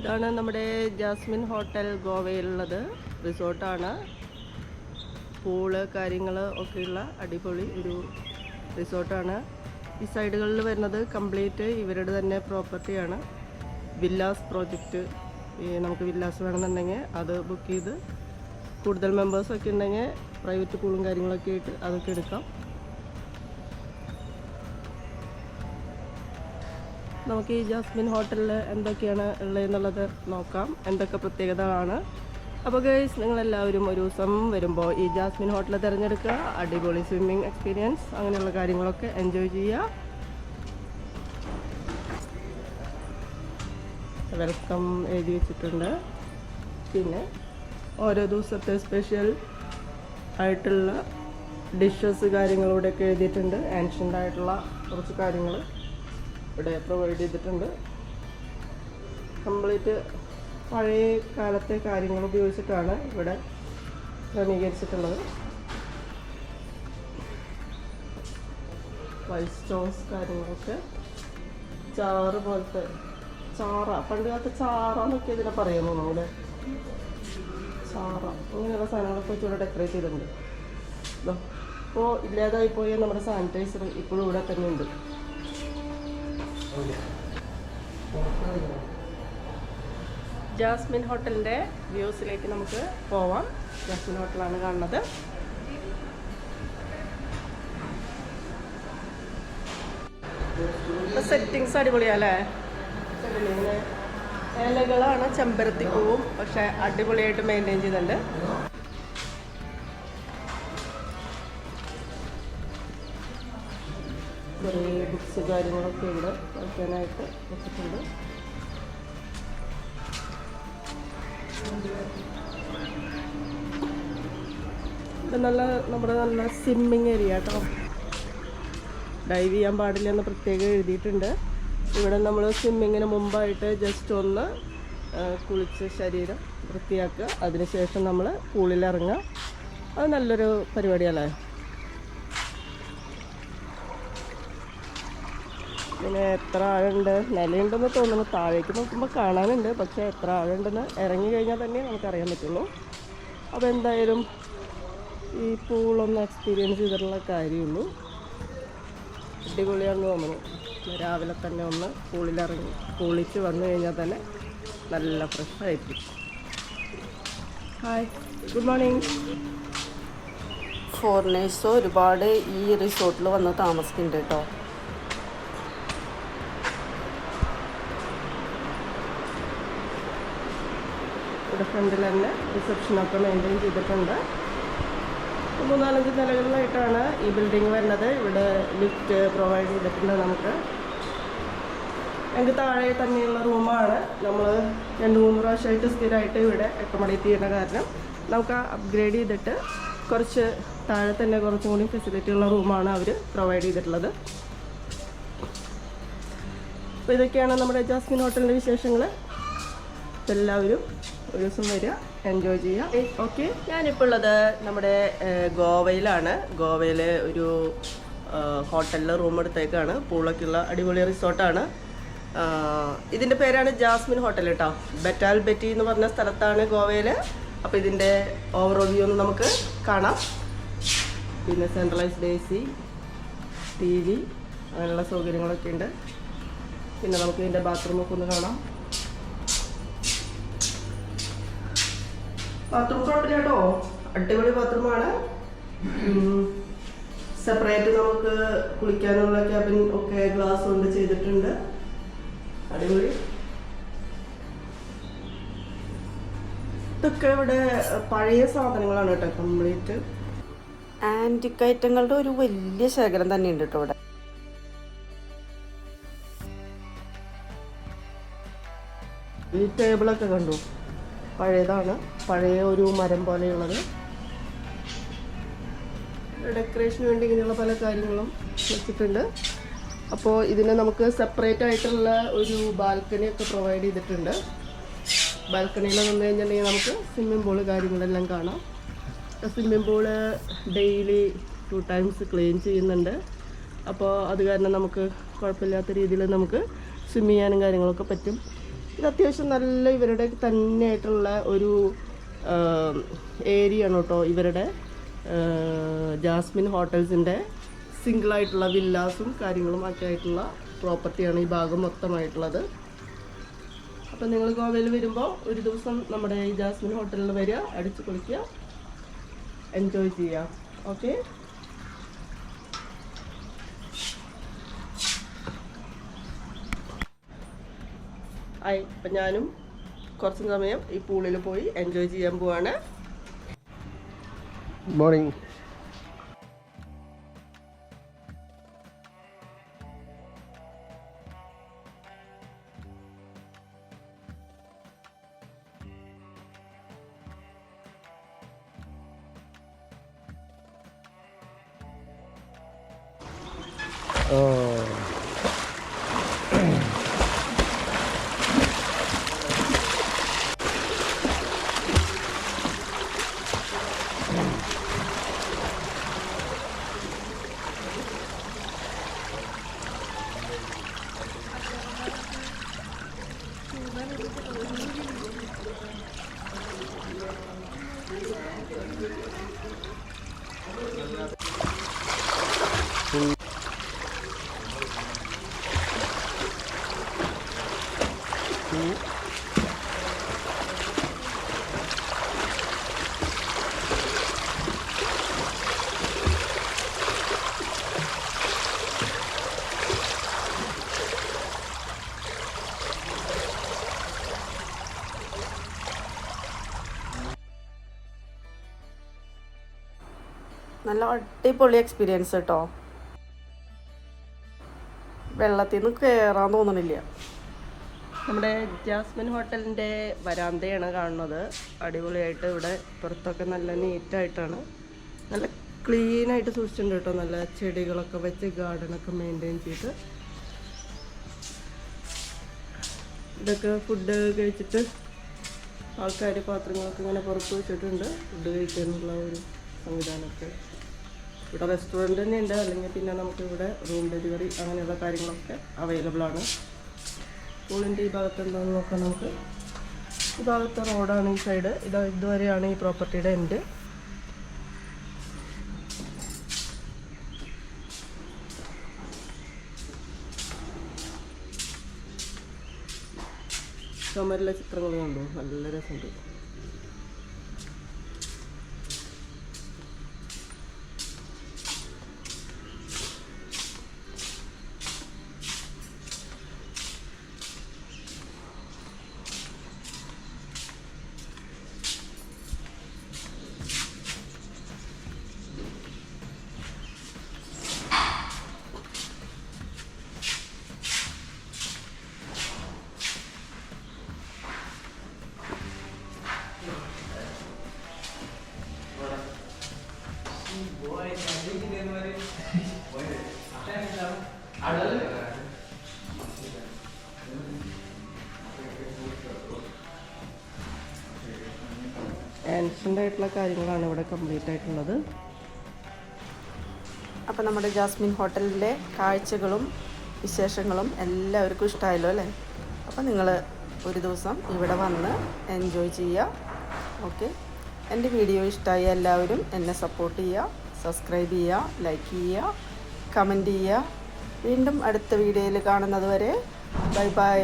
ഇതാണ് നമ്മുടെ Jasmine hotel ഗോവയിലുള്ളത്. റിസോർട്ടാണ്. Pool കാര്യങ്ങൾ ഒക്കെയുള്ള അടിപൊളി ഒരു റിസോർട്ടാണ്. ഈ സൈഡുകളിൽ വരുന്നത് കംപ്ലീറ്റ് ഇവരുടെ തന്നെ പ്രോപ്പർട്ടിയാണ്. Villas project. നമുക്ക് വില്ലാസ് വേണമെന്നുണ്ടെങ്കിൽ അത് ബുക്ക് ചെയ്ത് കൂടുതൽ മെമ്പേഴ്സൊക്കെ ഉണ്ടെങ്കിൽ പ്രൈവറ്റ് പൂളും കാര്യങ്ങളൊക്കെ ആയിട്ട് അതൊക്കെ എടുക്കാം. നമുക്ക് ഈ ജാസ്മിൻ ഹോട്ടലിൽ എന്തൊക്കെയാണ് ഉള്ളതെന്നുള്ളത് നോക്കാം, എന്തൊക്കെ പ്രത്യേകതകളാണ്. അപ്പോൾ ഗൈസ്, നിങ്ങളെല്ലാവരും ഒരു ദിവസം വരുമ്പോൾ ഈ ജാസ്മിൻ ഹോട്ടൽ തിരഞ്ഞെടുക്കുക. അടിപൊളി സ്വിമ്മിങ് എക്സ്പീരിയൻസ് അങ്ങനെയുള്ള കാര്യങ്ങളൊക്കെ എൻജോയ് ചെയ്യുക. വെൽക്കം എഴുതി വെച്ചിട്ടുണ്ട്. പിന്നെ ഓരോ ദിവസത്തെ സ്പെഷ്യൽ ആയിട്ടുള്ള ഡിഷസ് കാര്യങ്ങളോടെയൊക്കെ എഴുതിയിട്ടുണ്ട്. ആൻഷ്യൻ്റ് ആയിട്ടുള്ള കുറച്ച് കാര്യങ്ങൾ ഇവിടെ പ്രൊവൈഡ് ചെയ്തിട്ടുണ്ട്. കംപ്ലീറ്റ് പഴയ കാലത്തെ കാര്യങ്ങൾ ഉപയോഗിച്ചിട്ടാണ് ഇവിടെ ക്രമീകരിച്ചിട്ടുള്ളത്. വൈറ്റ് സ്റ്റോൺസ് കാര്യങ്ങളൊക്കെ ചാറ് പോലത്തെ പണ്ട് കാലത്തെ ചാറാന്നൊക്കെ ഇതിനെ പറയുന്നു. നമ്മുടെ ചാറ അങ്ങനെയുള്ള സാധനങ്ങളൊക്കെ വെച്ച് ഇവിടെ ഡെക്കറേറ്റ് ചെയ്തിട്ടുണ്ട്. ഇപ്പോൾ ഇല്ലാതായി പോയ നമ്മുടെ സാനിറ്റൈസർ ഇപ്പോഴും ഇവിടെ തന്നെ ഉണ്ട്. ജാസ്മിൻ ഹോട്ടലിൻ്റെ വ്യൂസിലേക്ക് നമുക്ക് പോവാം. ജാസ്മിൻ ഹോട്ടലാണ് കാണുന്നത്. സെറ്റിങ്സ് അടിപൊളിയല്ലേ? ഇങ്ങനെ ഇലകളാണ്, ചെമ്പരത്തി പൂവും, പക്ഷെ അടിപൊളിയായിട്ട് മെയിൻറ്റെയിൻ ചെയ്തിട്ടുണ്ട്. കുറേ ബുക്സ് കാര്യങ്ങളൊക്കെ ഇവിടെ വയ്ക്കാനായിട്ട് വെച്ചിട്ടുണ്ട്. ഇത് നമ്മുടെ നല്ല സ്വിമ്മിങ് ഏരിയ കേട്ടോ. ഡൈവ് ചെയ്യാൻ പാടില്ല എന്ന് പ്രത്യേകം എഴുതിയിട്ടുണ്ട്. ഇവിടെ നമ്മൾ സ്വിമ്മിങ്ങിന് മുമ്പായിട്ട് ജസ്റ്റ് ഒന്ന് കുളിച്ച് ശരീരം വൃത്തിയാക്കുക. അതിനുശേഷം നമ്മൾ പൂളിലിറങ്ങുക. അത് നല്ലൊരു പരിപാടിയല്ലേ? പിന്നെ എത്ര ആഴുണ്ട്, നിലയുണ്ടെന്ന് തോന്നുന്നു. താഴേക്ക് നോക്കുമ്പോൾ കാണാനുണ്ട്, പക്ഷേ എത്ര ആഴുണ്ടെന്ന് ഇറങ്ങി കഴിഞ്ഞാൽ തന്നെ നമുക്കറിയാൻ പറ്റുള്ളൂ. അപ്പോൾ എന്തായാലും ഈ പൂളൊന്ന് എക്സ്പീരിയൻസ് ചെയ്തിട്ടുള്ള കാര്യമുള്ളൂ. അടിപൊളിയാണെന്ന് തോന്നുന്നു. രാവിലെ തന്നെ ഒന്ന് പൂളിലിറങ്ങി കുളിച്ച് വന്നു കഴിഞ്ഞാൽ തന്നെ നല്ല ഫ്രഷായിരിക്കും. Hi, good morning. ഫോറിനേഴ്സ് ഒരുപാട് ഈ റിസോർട്ടിൽ വന്ന് താമസിക്കുന്നുണ്ട് കേട്ടോ. ഇവിടെ ഫ്രണ്ടിൽ തന്നെ റിസപ്ഷനൊക്കെ മെയിൻറ്റെയിൻ ചെയ്തിട്ടുണ്ട്. 3-4 നിലകളിലായിട്ടാണ് ഈ ബിൽഡിംഗ് വരുന്നത്. ഇവിടെ ലിഫ്റ്റ് പ്രൊവൈഡ് ചെയ്തിട്ടുണ്ട്. ഞങ്ങൾക്ക് താഴെ തന്നെയുള്ള റൂമാണ്. നമ്മൾ 2-3 പ്രാവശ്യമായിട്ട് സ്ഥിരമായിട്ട് ഇവിടെ അക്കോമഡേറ്റ് ചെയ്യുന്ന കാരണം നമുക്ക് അപ്ഗ്രേഡ് ചെയ്തിട്ട് കുറച്ച് താഴെ തന്നെ കുറച്ചും കൂടി ഫെസിലിറ്റി ഉള്ള റൂമാണ് അവർ പ്രൊവൈഡ് ചെയ്തിട്ടുള്ളത്. അപ്പോൾ ഇതൊക്കെയാണ് നമ്മുടെ ജാസ്മിൻ ഹോട്ടലിൻ്റെ വിശേഷങ്ങൾ. എല്ലാവരും ഒരു ദിവസം വരിക, എൻജോയ് ചെയ്യുക. ഓക്കെ, ഞാനിപ്പോൾ ഉള്ളത് നമ്മുടെ ഗോവയിലാണ്. ഗോവയിൽ ഒരു ഹോട്ടലിൽ റൂം എടുത്തേക്കാണ്. പൂളൊക്കെയുള്ള അടിപൊളി റിസോർട്ടാണ്. ഇതിൻ്റെ പേരാണ് ജാസ്മിൻ ഹോട്ടൽ കേട്ടോ. ബെറ്റാൽ ബെറ്റി എന്ന് പറഞ്ഞ സ്ഥലത്താണ് ഗോവയിൽ. അപ്പോൾ ഇതിൻ്റെ ഓവറോവ്യൂ ഒന്ന് നമുക്ക് കാണാം. പിന്നെ സെൻട്രലൈസ്ഡ് AC, TV അങ്ങനെയുള്ള സൗകര്യങ്ങളൊക്കെ ഉണ്ട്. പിന്നെ നമുക്ക് ഇതിൻ്റെ ബാത്റൂമൊക്കെ ഒന്ന് കാണാം. ബാത്റൂം കുഴപ്പമില്ല കേട്ടോ, അടിപൊളി ബാത്റൂമാണ്. സെപ്പറേറ്റ് നമുക്ക് കുളിക്കാനുള്ള ക്യാബിൻ ഒക്കെ ഗ്ലാസ് കൊണ്ട് ചെയ്തിട്ടുണ്ട്. അടിപൊളി. ഇതൊക്കെ ഇവിടെ പഴയ സാധനങ്ങളാണ് കേട്ടോ. കംപ്ലീറ്റ് ആൻറ്റിക് ഐറ്റങ്ങളുടെ ഒരു വലിയ ശേഖരം തന്നെയുണ്ട് കേട്ടോ ഇവിടെ. ഈ ടേബിളൊക്കെ കണ്ടു, പഴയതാണ്. പഴയ ഒരു മരം പോലെയുള്ളത്. ഡെക്കറേഷന് വേണ്ടി ഇങ്ങനെയുള്ള പല കാര്യങ്ങളും വെച്ചിട്ടുണ്ട്. അപ്പോൾ ഇതിന് നമുക്ക് സെപ്പറേറ്റ് ആയിട്ടുള്ള ഒരു ബാൽക്കണിയൊക്കെ പ്രൊവൈഡ് ചെയ്തിട്ടുണ്ട്. ബാൽക്കണിയിൽ വന്നു കഴിഞ്ഞിട്ടുണ്ടെങ്കിൽ നമുക്ക് സ്വിമ്മിംഗ് പൂള് കാര്യങ്ങളെല്ലാം കാണാം. Swimming pool daily 2 times clean ചെയ്യുന്നുണ്ട്. അപ്പോൾ അത് കാരണം നമുക്ക് കുഴപ്പമില്ലാത്ത രീതിയിൽ നമുക്ക് സ്വിം ചെയ്യാനും കാര്യങ്ങളൊക്കെ പറ്റും. ഇത് അത്യാവശ്യം നല്ല ഇവരുടെ തന്നെയായിട്ടുള്ള ഒരു ഏരിയ ആണ് കേട്ടോ. ഇവരുടെ ജാസ്മിൻ ഹോട്ടൽസിൻ്റെ സിംഗിളായിട്ടുള്ള വില്ലാസും കാര്യങ്ങളും ഒക്കെ ആയിട്ടുള്ള പ്രോപ്പർട്ടിയാണ് ഈ ഭാഗം മൊത്തമായിട്ടുള്ളത്. അപ്പം നിങ്ങൾ ഗോവയിൽ വരുമ്പോൾ ഒരു ദിവസം നമ്മുടെ ഈ ജാസ്മിൻ ഹോട്ടലിൽ വരിക, അടിച്ച് കുളിക്കുക, എൻജോയ് ചെയ്യുക. ഓക്കെ, ആയി. അപ്പം ഞാനും കുറച്ച് സമയം ഈ പൂളിൽ പോയി എൻജോയ് ചെയ്യാൻ പോവാണ്. മോർണിംഗ്. നല്ല അടിപൊളി എക്സ്പീരിയൻസ് കേട്ടോ. വെള്ളത്തിൽ നിന്ന് കയറാൻ തോന്നണില്ല. നമ്മുടെ ജാസ്മിൻ ഹോട്ടലിൻ്റെ വരാന്തയാണ് കാണുന്നത്. അടിപൊളിയായിട്ട് ഇവിടെ പുറത്തൊക്കെ നല്ല നീറ്റായിട്ടാണ്, നല്ല ക്ലീനായിട്ട് സൂക്ഷിച്ചിട്ടുണ്ട് കേട്ടോ. നല്ല ചെടികളൊക്കെ വെച്ച് ഗാർഡനൊക്കെ മെയിൻറ്റെയിൻ ചെയ്ത്. ഇതൊക്കെ ഫുഡ് കഴിച്ചിട്ട് ആൾക്കാർ പാത്രങ്ങളൊക്കെ ഇങ്ങനെ പുറത്ത് വെച്ചിട്ടുണ്ട് ഫുഡ് കഴിക്കാനുള്ള ഒരു സംവിധാനമൊക്കെ. ഇവിടെ റെസ്റ്റോറൻറ്റ് തന്നെ ഉണ്ട്, അല്ലെങ്കിൽ പിന്നെ നമുക്ക് ഇവിടെ റൂം ഡെലിവറി അങ്ങനെയുള്ള കാര്യങ്ങളൊക്കെ അവൈലബിൾ ആണ്. സ്കൂളിൻ്റെ ഈ ഭാഗത്ത് എന്താണെന്ന് നോക്കാം നമുക്ക്. ഈ ഭാഗത്തെ റോഡാണ് ഈ സൈഡ്. ഇതുവരെയാണ് ഈ പ്രോപ്പർട്ടിയുടെ എൻഡ്. ചുമരിലെ ചിത്രങ്ങൾ കണ്ടു, നല്ല രസമുണ്ട്. ആൻഷ്യൻ്റ് ആയിട്ടുള്ള കാര്യങ്ങളാണ് ഇവിടെ കംപ്ലീറ്റ് ആയിട്ടുള്ളത്. അപ്പം നമ്മുടെ ജാസ്മിൻ ഹോട്ടലിൻ്റെ കാഴ്ചകളും വിശേഷങ്ങളും എല്ലാവർക്കും ഇഷ്ടമായല്ലോ അല്ലേ? അപ്പം നിങ്ങൾ ഒരു ദിവസം ഇവിടെ വന്ന് എൻജോയ് ചെയ്യുക. ഓക്കെ, എൻ്റെ വീഡിയോ ഇഷ്ടമായ എല്ലാവരും എന്നെ സപ്പോർട്ട് ചെയ്യുക, സബ്സ്ക്രൈബ് ചെയ്യുക, ലൈക്ക് ചെയ്യുക, കമൻറ്റ് ചെയ്യുക. വീണ്ടും അടുത്ത വീഡിയോയിൽ കാണുന്നത് വരെ ബൈ ബൈ.